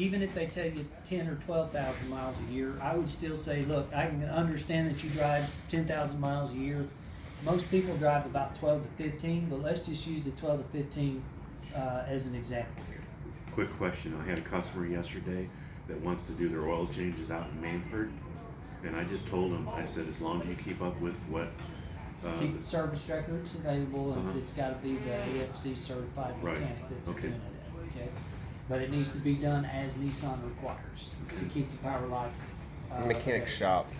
even if they tell you 10 or 12,000 miles a year, I would still say, look, I can understand that you drive 10,000 miles a year. Most people drive about 12 to 15, but let's just use the 12 to 15 as an example here. Quick question. I had a customer yesterday that wants to do their oil changes out in Manford, and I just told him, I said, as long as you keep up with what Keep service records available, and it's got to be the AFC certified mechanic that's doing it. Okay, but it needs to be done as Nissan requires to keep the power life. Mechanic shop.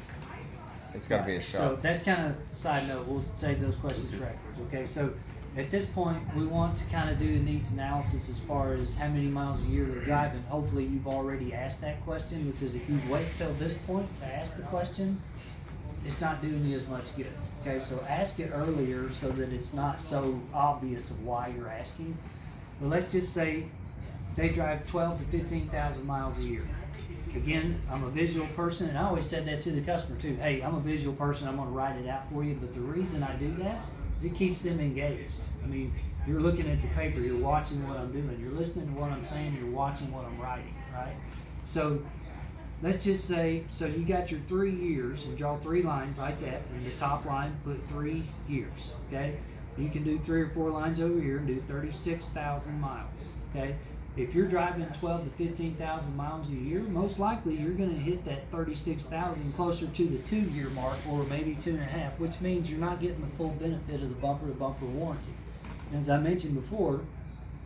It's got to be a shop. So that's kind of a side note. We'll save those questions for afterwards. Okay, so at this point, we want to kind of do the needs analysis as far as how many miles a year they're driving. Hopefully, you've already asked that question, because if you wait till this point to ask the question, it's not doing you as much good. Okay, so ask it earlier so that it's not so obvious of why you're asking. But let's just say they drive 12 to 15,000 miles a year. Again, I'm a visual person, and I always said that to the customer too. Hey, I'm a visual person, I'm gonna write it out for you, but the reason I do that is it keeps them engaged. I mean, you're looking at the paper, you're watching what I'm doing, you're listening to what I'm saying, you're watching what I'm writing, right? So let's just say, so you got your 3 years, and draw 3 lines like that, and the top line put 3 years, okay? You can do 3 or 4 lines over here and do 36,000 miles, okay? If you're driving 12 to 15,000 miles a year, most likely you're gonna hit that 36,000 closer to the 2-year mark, or maybe 2.5, which means you're not getting the full benefit of the bumper-to-bumper warranty. And as I mentioned before,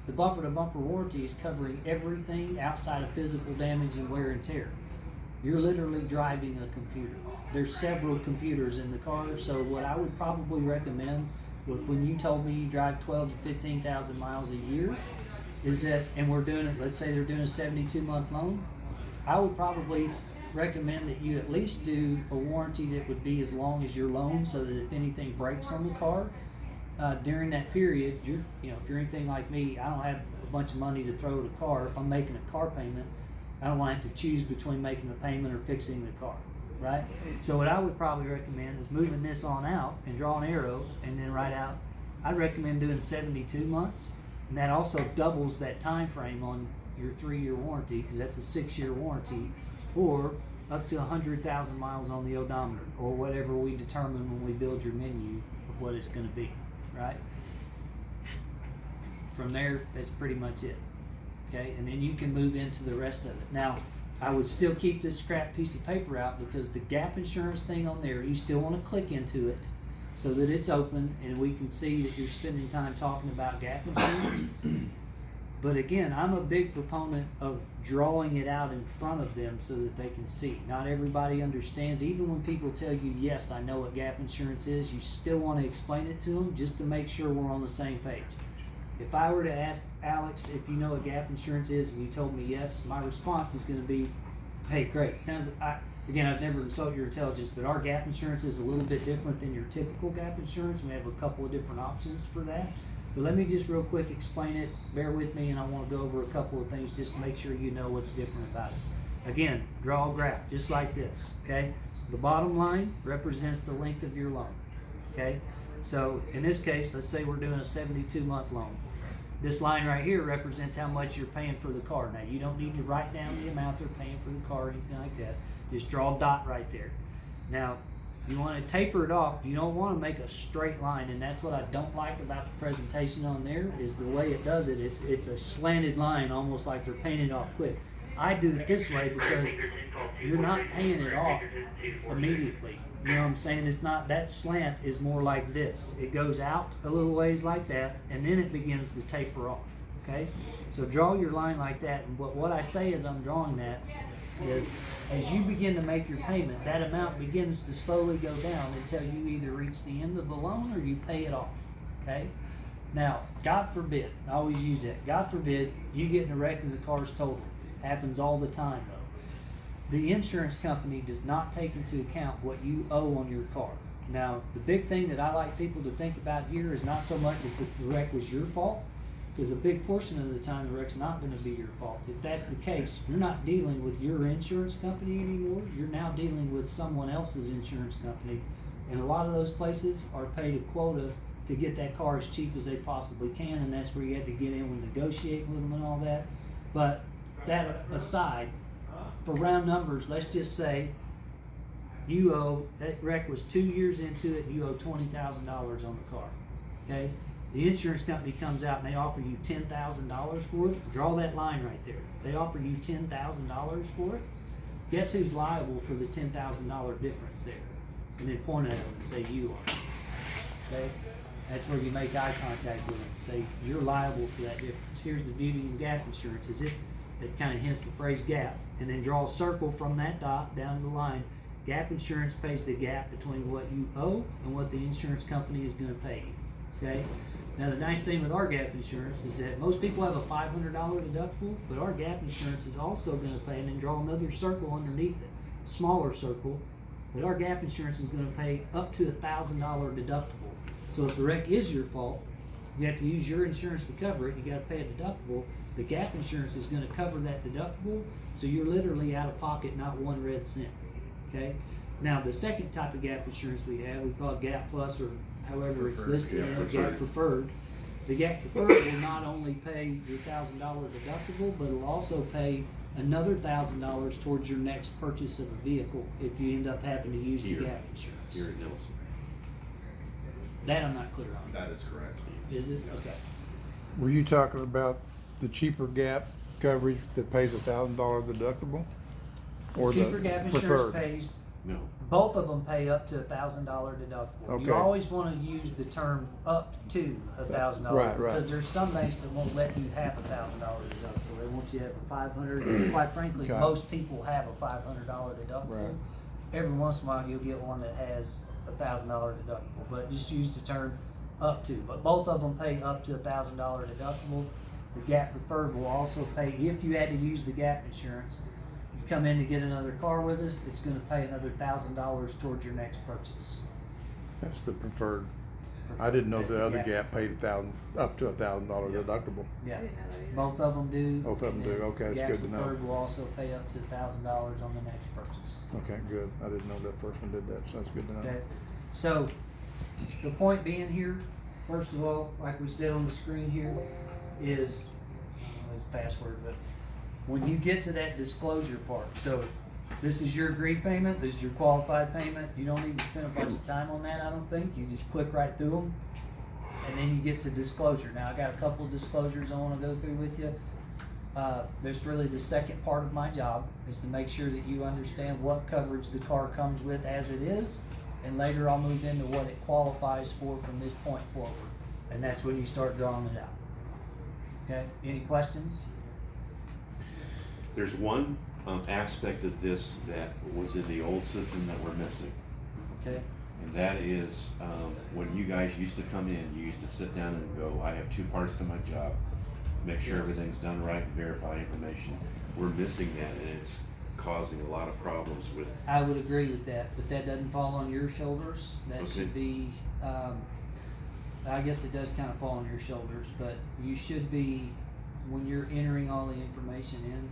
the bumper-to-bumper warranty is covering everything outside of physical damage and wear and tear. You're literally driving a computer. There's several computers in the car, so what I would probably recommend, when you told me you drive 12 to 15,000 miles a year, is that, and we're doing it, let's say they're doing a 72-month loan, I would probably recommend that you at least do a warranty that would be as long as your loan, so that if anything breaks on the car during that period, if you're anything like me, I don't have a bunch of money to throw at a car. If I'm making a car payment, I don't want to have to choose between making the payment or fixing the car, right? So what I would probably recommend is moving this on out and draw an arrow and then write out, I'd recommend doing 72 months, and that also doubles that time frame on your 3-year warranty, because that's a 6-year warranty, or up to 100,000 miles on the odometer, or whatever we determine when we build your menu of what it's going to be, right? From there, that's pretty much it. Okay, and then you can move into the rest of it. Now, I would still keep this scrap piece of paper out, because the gap insurance thing on there, you still want to click into it so that it's open and we can see that you're spending time talking about gap insurance. But again, I'm a big proponent of drawing it out in front of them so that they can see. Not everybody understands. Even when people tell you, yes, I know what gap insurance is, you still want to explain it to them just to make sure we're on the same page. If I were to ask Alex if you know what gap insurance is, and you told me yes, my response is going to be, hey, great. Again, I've never insulted your intelligence, but our gap insurance is a little bit different than your typical gap insurance. We have a couple of different options for that. But let me just real quick explain it. Bear with me, and I want to go over a couple of things just to make sure you know what's different about it. Again, draw a graph just like this, okay? The bottom line represents the length of your loan, okay? So in this case, let's say we're doing a 72-month loan. This line right here represents how much you're paying for the car. Now, you don't need to write down the amount they're paying for the car or anything like that. Just draw a dot right there. Now, you want to taper it off. You don't want to make a straight line, and that's what I don't like about the presentation on there, is the way it does it. It's a slanted line, almost like they're painting it off quick. I do it this way because you're not paying it off immediately. You know what I'm saying? It's not, that slant is more like this. It goes out a little ways like that, and then it begins to taper off, okay? So draw your line like that, and what I say as I'm drawing that is, as you begin to make your payment, that amount begins to slowly go down until you either reach the end of the loan or you pay it off, okay? Now, God forbid, I always use that, God forbid you get in a wreck and the car's totaled. Happens all the time though. The insurance company does not take into account what you owe on your car. Now, the big thing that I like people to think about here is not so much as if the wreck was your fault, because a big portion of the time the wreck's not going to be your fault. If that's the case, you're not dealing with your insurance company anymore. You're now dealing with someone else's insurance company. And a lot of those places are paid a quota to get that car as cheap as they possibly can, and that's where you have to get in with negotiating with them and all that. But that aside, for round numbers, let's just say you owe, that wreck was 2 years into it, and you owe $20,000 on the car, okay? The insurance company comes out and they offer you $10,000 for it. Draw that line right there. They offer you $10,000 for it. Guess who's liable for the $10,000 difference there? And then point at them and say you are. Okay? That's where you make eye contact with them. Say you're liable for that difference. Here's the beauty in gap insurance. Is it kind of hints the phrase gap, and then draw a circle from that dot down the line. Gap insurance pays the gap between what you owe and what the insurance company is going to pay you. Okay? Now the nice thing with our gap insurance is that most people have a $500 deductible, but our gap insurance is also going to pay, and then draw another circle underneath it, smaller circle, but our gap insurance is going to pay up to $1,000 deductible. So if the wreck is your fault, you have to use your insurance to cover it, you got to pay a deductible. The gap insurance is going to cover that deductible, so you're literally out of pocket, not one red cent. Okay? Now the second type of gap insurance we have, we call it Gap Plus, or however it's listed, Gap Preferred. The Gap Preferred will not only pay your $1,000 deductible, but it'll also pay another $1,000 towards your next purchase of a vehicle if you end up having to use the gap insurance. Here at Nelson. That I'm not clear on. That is correct. Is it? Okay. Were you talking about the cheaper gap coverage that pays $1,000 deductible? Or Cheaper the gap insurance preferred? pays, No. both of them pay up to $1,000 deductible. Okay. You always want to use the term up to $1,000 Right. because there's some banks that won't let you have $1,000 deductible. They want you to have a $500. Quite frankly, Okay. most people have a $500 deductible. Right. Every once in a while, you'll get one that has a $1,000 deductible, but just use the term up to. But both of them pay up to $1,000 deductible. The Gap Preferred will also pay if you had to use the gap insurance. Come in to get another car with us, it's gonna pay another $1,000 towards your next purchase. That's the preferred. I didn't know That's the the other gap. gap paid up to $1,000 deductible. Yeah, I didn't know that either. both of them do. Both of them do. and then Okay, that's Gap good to know. Preferred will also pay up to $1,000 on the next purchase. Okay, good. I didn't know that first one did that, so that's good to know. Okay, so the point being here, first of all, like we said on the screen here, is, I don't know his password, but when you get to that disclosure part, so this is your agreed payment, this is your qualified payment, you don't need to spend a bunch of time on that, I don't think, you just click right through them, and then you get to disclosure. Now, I got a couple of disclosures I wanna go through with you. There's really the second part of my job, is to make sure that you understand what coverage the car comes with as it is, and later I'll move into what it qualifies for from this point forward, and that's when you start drawing it out. Okay, any questions? There's one aspect of this that was in the old system that we're missing. Okay, And that is, when you guys used to come in, you used to sit down and go, I have two parts to my job. Make sure Yes. everything's done right and verify information. We're missing that, and it's causing a lot of problems with, I would agree with that, but that doesn't fall on your shoulders, that Okay. should be, I guess it does kind of fall on your shoulders, but you should be, when you're entering all the information in,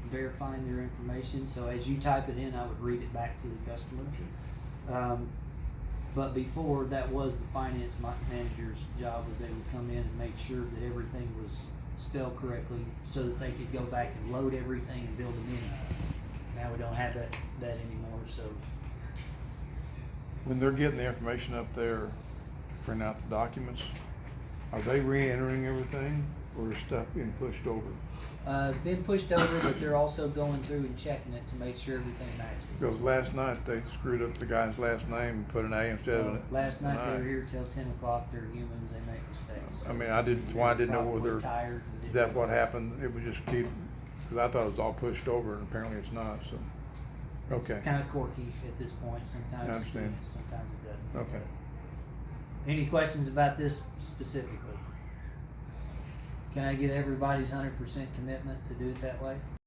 verifying their information, so as you type it in, I would read it back to the customer. But before, that was the finance manager's job, was they would come in and make sure that everything was spelled correctly, so that they could go back and load everything and build them in. Now we don't have that anymore, so. When they're getting the information up there to print out the documents, are they re-entering everything, or is stuff being pushed over? It's been pushed over, but they're also going through and checking it to make sure everything matches. Because last night they screwed up the guy's last name and put an A instead of an Last night they an I. were here till 10 o'clock, they're humans, they make mistakes. I mean, I didn't know Probably whether tired and didn't that's know. what happened. It was just keep, because I thought it was all pushed over, and apparently it's not, so. Okay, Kind of quirky at this point, sometimes I it's good, understand. sometimes it doesn't. okay. Any questions about this specifically? Can I get everybody's 100% commitment to do it that way?